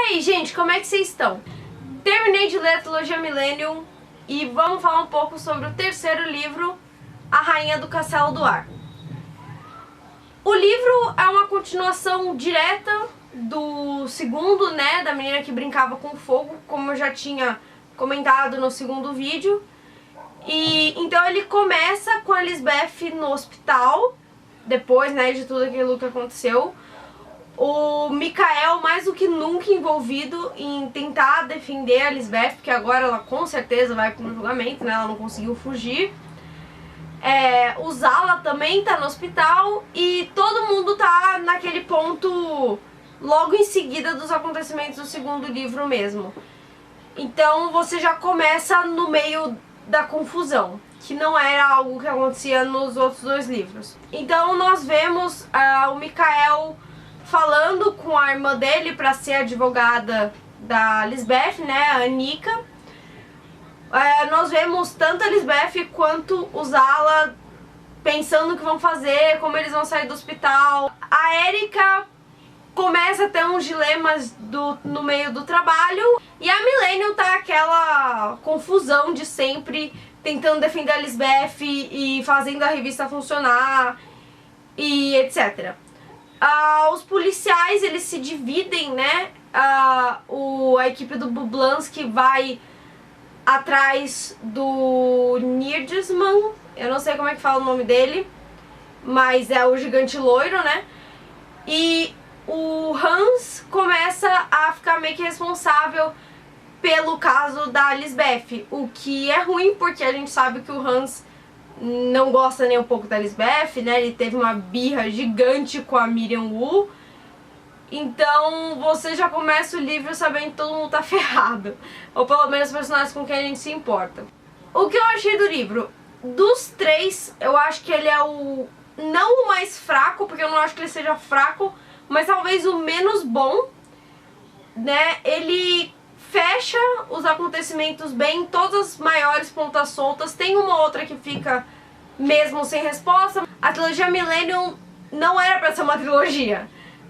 aí, gente, como é que vocês estão? Terminei de ler a trilogia Millennium e vamos falar um pouco sobre o terceiro livro, A Rainha do Castelo do Ar. O livro é uma continuação direta do segundo, né, da menina que brincava com fogo, como eu já tinha comentado no segundo vídeo. E então ele começa com a Lisbeth no hospital, depois, né, de tudo aquilo que aconteceu. O Mikael mais do que nunca envolvido em tentar defender a Lisbeth, porque agora ela com certeza vai para um julgamento, né? Ela não conseguiu fugir. O Zala também tá no hospital e todo mundo tá naquele ponto logo em seguida dos acontecimentos do segundo livro mesmo. Então você já começa no meio da confusão, que não era algo que acontecia nos outros dois livros. Então nós vemos o Mikael falando com a irmã dele para ser advogada da Lisbeth, né, a Annika. Nós vemos tanto a Lisbeth quanto o Zala pensando o que vão fazer, como eles vão sair do hospital. A Erika começa a ter uns dilemas no meio do trabalho e a Millennium tá aquela confusão de sempre, tentando defender a Lisbeth e fazendo a revista funcionar e etc. Os policiais, eles se dividem, né? A equipe do Bublansky vai atrás do Nirdsman, eu não sei como é que fala o nome dele, mas é o gigante loiro, né? E o Hans começa a ficar meio que responsável pelo caso da Lisbeth, o que é ruim porque a gente sabe que o Hans não gosta nem um pouco da Lisbeth, né? Ele teve uma birra gigante com a Miriam Wu. Então você já começa o livro sabendo que todo mundo tá ferrado. Ou pelo menos os personagens com quem a gente se importa. O que eu achei do livro? Dos três, eu acho que ele é não o mais fraco, porque eu não acho que ele seja fraco, mas talvez o menos bom, né? Ele fecha os acontecimentos bem, todas as maiores pontas soltas. Tem uma outra que fica mesmo sem resposta. A trilogia Millennium não era pra ser uma trilogia,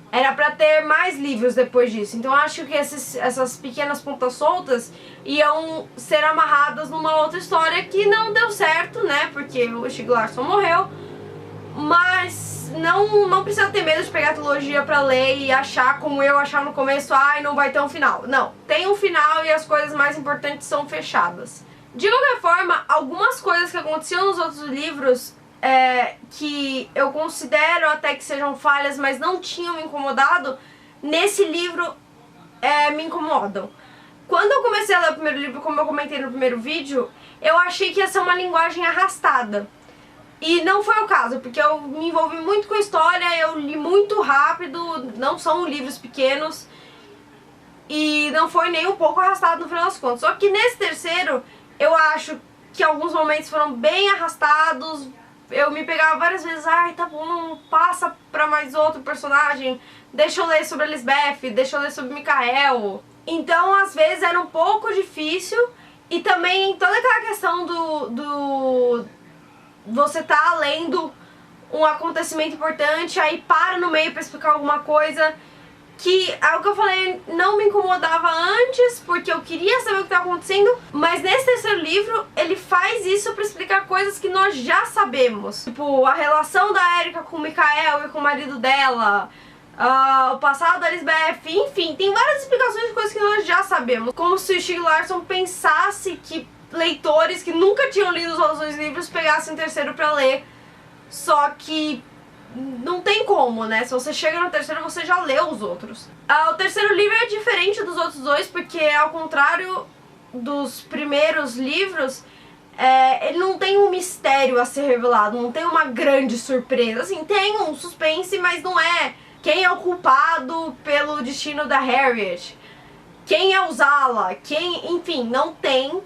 era pra ter mais livros depois disso. Então eu acho que essas pequenas pontas soltas iam ser amarradas numa outra história que não deu certo, né? Porque o Stieg Larsson morreu. Mas não precisa ter medo de pegar a trilogia pra ler e achar, como eu achava no começo, não vai ter um final. Não, tem um final e as coisas mais importantes são fechadas. De qualquer forma, algumas coisas que aconteciam nos outros livros, que eu considero até que sejam falhas, mas não tinham me incomodado, nesse livro me incomodam. Quando eu comecei a ler o primeiro livro, como eu comentei no primeiro vídeo, eu achei que ia ser uma linguagem arrastada. E não foi o caso, porque eu me envolvi muito com a história, eu li muito rápido, não são livros pequenos, e não foi nem um pouco arrastado no final das contas. Só que nesse terceiro, eu acho que alguns momentos foram bem arrastados, eu me pegava várias vezes, tá bom, passa pra mais outro personagem, deixa eu ler sobre a Lisbeth, deixa eu ler sobre o Mikael. Então, às vezes, era um pouco difícil, e também toda aquela questão você tá lendo um acontecimento importante, aí para no meio pra explicar alguma coisa, que é o que eu falei, não me incomodava antes, porque eu queria saber o que tá acontecendo, mas nesse terceiro livro, ele faz isso pra explicar coisas que nós já sabemos. Tipo, a relação da Erika com o Mikael e com o marido dela, o passado da Lisbeth, enfim, tem várias explicações de coisas que nós já sabemos. Como se o Stieg Larsson pensasse que leitores que nunca tinham lido os outros dois livros pegassem o terceiro pra ler, só que não tem como, né? Se você chega no terceiro, você já leu os outros. O terceiro livro é diferente dos outros dois, porque ao contrário dos primeiros livros, ele não tem um mistério a ser revelado, não tem uma grande surpresa. Assim, tem um suspense, mas não é quem é o culpado pelo destino da Harriet, quem é o Zala, enfim, não tem.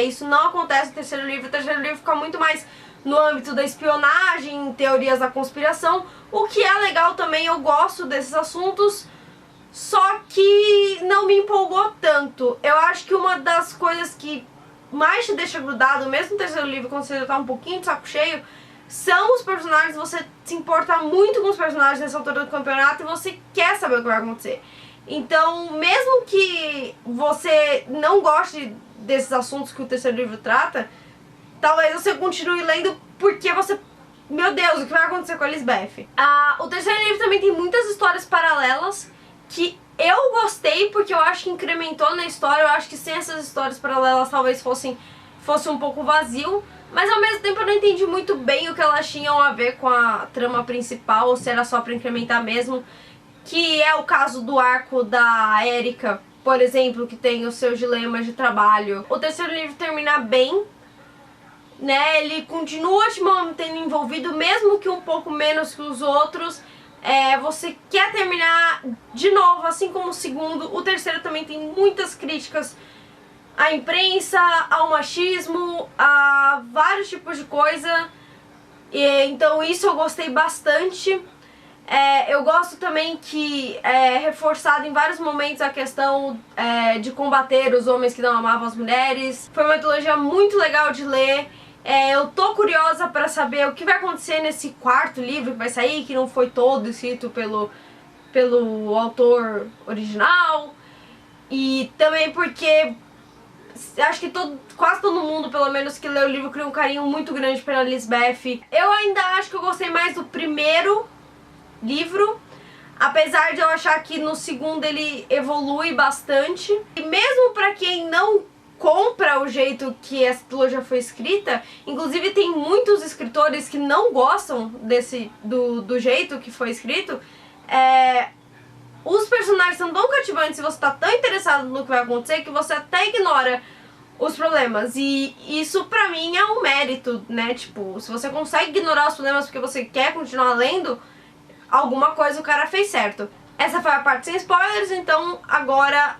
Isso não acontece no terceiro livro. O terceiro livro fica muito mais no âmbito da espionagem, teorias da conspiração, o que é legal também, eu gosto desses assuntos, só que não me empolgou tanto. Eu acho que uma das coisas que mais te deixa grudado, mesmo no terceiro livro, quando você já tá um pouquinho de saco cheio, são os personagens. Você se importa muito com os personagens nessa altura do campeonato e você quer saber o que vai acontecer. Então, mesmo que você não goste desses assuntos que o terceiro livro trata, talvez você continue lendo porque você... Meu Deus, o que vai acontecer com a Lisbeth? O terceiro livro também tem muitas histórias paralelas que eu gostei porque eu acho que incrementou na história. Eu acho que sem essas histórias paralelas talvez fosse um pouco vazio. Mas ao mesmo tempo eu não entendi muito bem o que elas tinham a ver com a trama principal, ou se era só pra incrementar mesmo. Que é o caso do arco da Erika, por exemplo, que tem os seus dilemas de trabalho. O terceiro livro termina bem, né? Ele continua te mantendo envolvido, mesmo que um pouco menos que os outros. Você quer terminar de novo, assim como o segundo. O terceiro também tem muitas críticas à imprensa, ao machismo, a vários tipos de coisa. Então isso eu gostei bastante. Eu gosto também que é reforçado em vários momentos a questão de combater os homens que não amavam as mulheres. Foi uma trilogia muito legal de ler. Eu tô curiosa pra saber o que vai acontecer nesse quarto livro que vai sair, que não foi todo escrito pelo autor original. E também porque acho que quase todo mundo, pelo menos, que leu o livro cria um carinho muito grande pela Lisbeth. Eu ainda acho que eu gostei mais do primeiro livro, apesar de eu achar que no segundo ele evolui bastante. E mesmo pra quem não compra o jeito que essa trilogia foi escrita, inclusive tem muitos escritores que não gostam do jeito que foi escrito, os personagens são tão cativantes e você tá tão interessado no que vai acontecer que você até ignora os problemas. E isso pra mim é um mérito, né? Tipo, se você consegue ignorar os problemas porque você quer continuar lendo, alguma coisa o cara fez certo. Essa foi a parte sem spoilers, então agora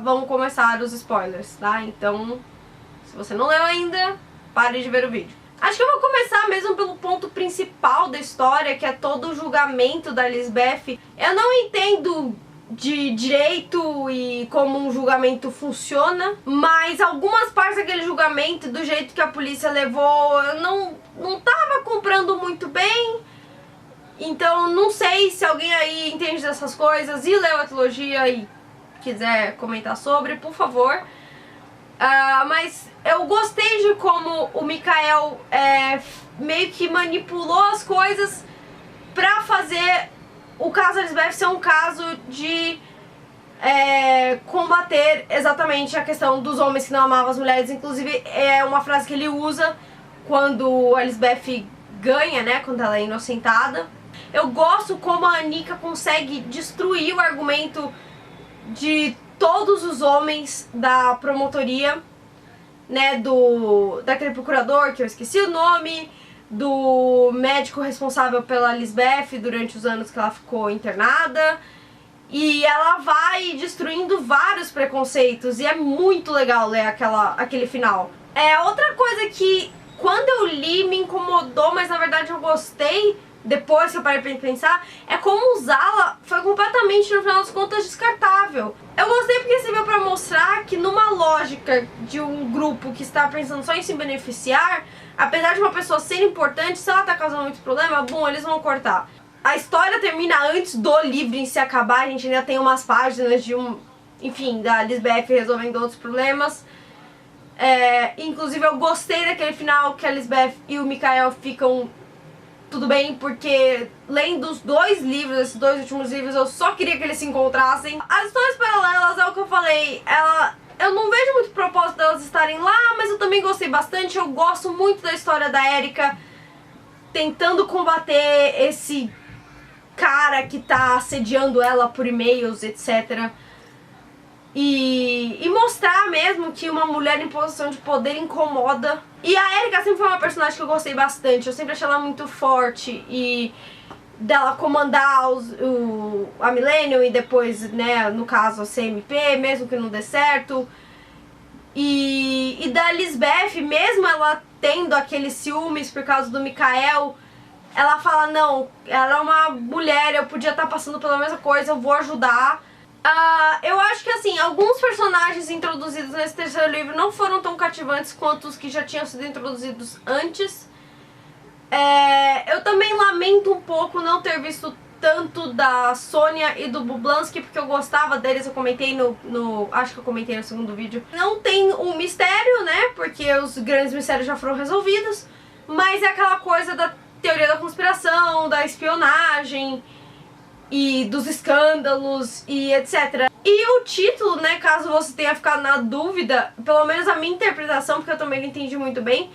vamos começar os spoilers, tá? Então, se você não leu ainda, pare de ver o vídeo. Acho que eu vou começar mesmo pelo ponto principal da história, que é todo o julgamento da Lisbeth. Eu não entendo de direito e como um julgamento funciona, mas algumas partes daquele julgamento, do jeito que a polícia levou, eu não tava comprando muito bem. Então não sei se alguém aí entende dessas coisas e leu a trilogia e quiser comentar sobre, por favor. Mas eu gostei de como o Mikael meio que manipulou as coisas pra fazer o caso Lisbeth ser um caso de combater exatamente a questão dos homens que não amavam as mulheres. Inclusive é uma frase que ele usa quando a Lisbeth ganha, né, quando ela é inocentada. Eu gosto como a Annika consegue destruir o argumento de todos os homens da promotoria, né, daquele procurador que eu esqueci o nome, do médico responsável pela Lisbeth durante os anos que ela ficou internada. E ela vai destruindo vários preconceitos e é muito legal ler aquele final. Outra coisa que quando eu li me incomodou, mas na verdade eu gostei, depois que eu parei pra pensar, é como usá-la foi completamente, no final das contas, descartável. Eu gostei porque serviu pra mostrar que numa lógica de um grupo que está pensando só em se beneficiar, apesar de uma pessoa ser importante, se ela tá causando muito problema, bom, eles vão cortar. A história termina antes do livro em se acabar, a gente ainda tem umas páginas enfim, da Lisbeth resolvendo outros problemas. Inclusive eu gostei daquele final que a Lisbeth e o Mikael ficam tudo bem, porque lendo os dois livros, esses dois últimos livros, eu só queria que eles se encontrassem. As histórias paralelas, é o que eu falei, eu não vejo muito propósito delas estarem lá, mas eu também gostei bastante. Eu gosto muito da história da Erika tentando combater esse cara que tá assediando ela por e-mails, etc. E mostrar mesmo que uma mulher em posição de poder incomoda. E a Erika sempre foi uma personagem que eu gostei bastante. Eu sempre achei ela muito forte. E dela comandar a Millennium e depois, né, no caso, a CMP, mesmo que não dê certo. E da Lisbeth, mesmo ela tendo aqueles ciúmes por causa do Mikael, ela fala, não, ela é uma mulher, eu podia estar passando pela mesma coisa, eu vou ajudar. Eu acho que assim, alguns personagens introduzidos nesse terceiro livro não foram tão cativantes quanto os que já tinham sido introduzidos antes. Eu também lamento um pouco não ter visto tanto da Sônia e do Bublansky, porque eu gostava deles, eu comentei acho que eu comentei no segundo vídeo. Não tem um mistério, né, porque os grandes mistérios já foram resolvidos, mas é aquela coisa da teoria da conspiração, da espionagem e dos escândalos e etc. E o título, né, caso você tenha ficado na dúvida, pelo menos a minha interpretação, porque eu também não entendi muito bem,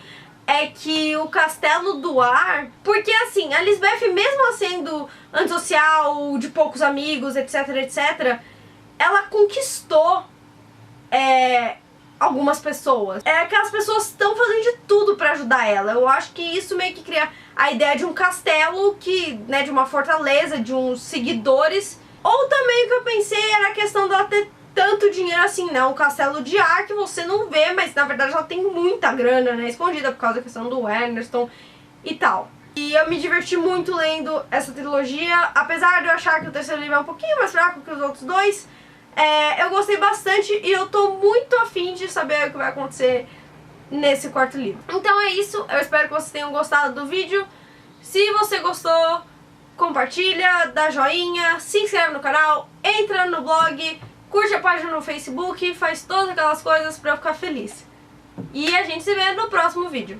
é que o Castelo do Ar... Porque, assim, a Lisbeth, mesmo sendo antissocial, de poucos amigos, etc, etc, ela conquistou algumas pessoas. Aquelas pessoas estão fazendo de tudo pra ajudar ela. Eu acho que isso meio que cria a ideia de um castelo, né, de uma fortaleza, de uns seguidores. Ou também o que eu pensei era a questão dela ter tanto dinheiro assim, né? Um castelo de ar que você não vê, mas na verdade ela tem muita grana, né? Escondida por causa da questão do Emerson e tal. E eu me diverti muito lendo essa trilogia, apesar de eu achar que o terceiro livro é um pouquinho mais fraco que os outros dois. Eu gostei bastante e eu tô muito afim de saber o que vai acontecer nesse quarto livro. Então é isso, eu espero que vocês tenham gostado do vídeo. Se você gostou, compartilha, dá joinha, se inscreve no canal, entra no blog, curte a página no Facebook, faz todas aquelas coisas pra eu ficar feliz. E a gente se vê no próximo vídeo.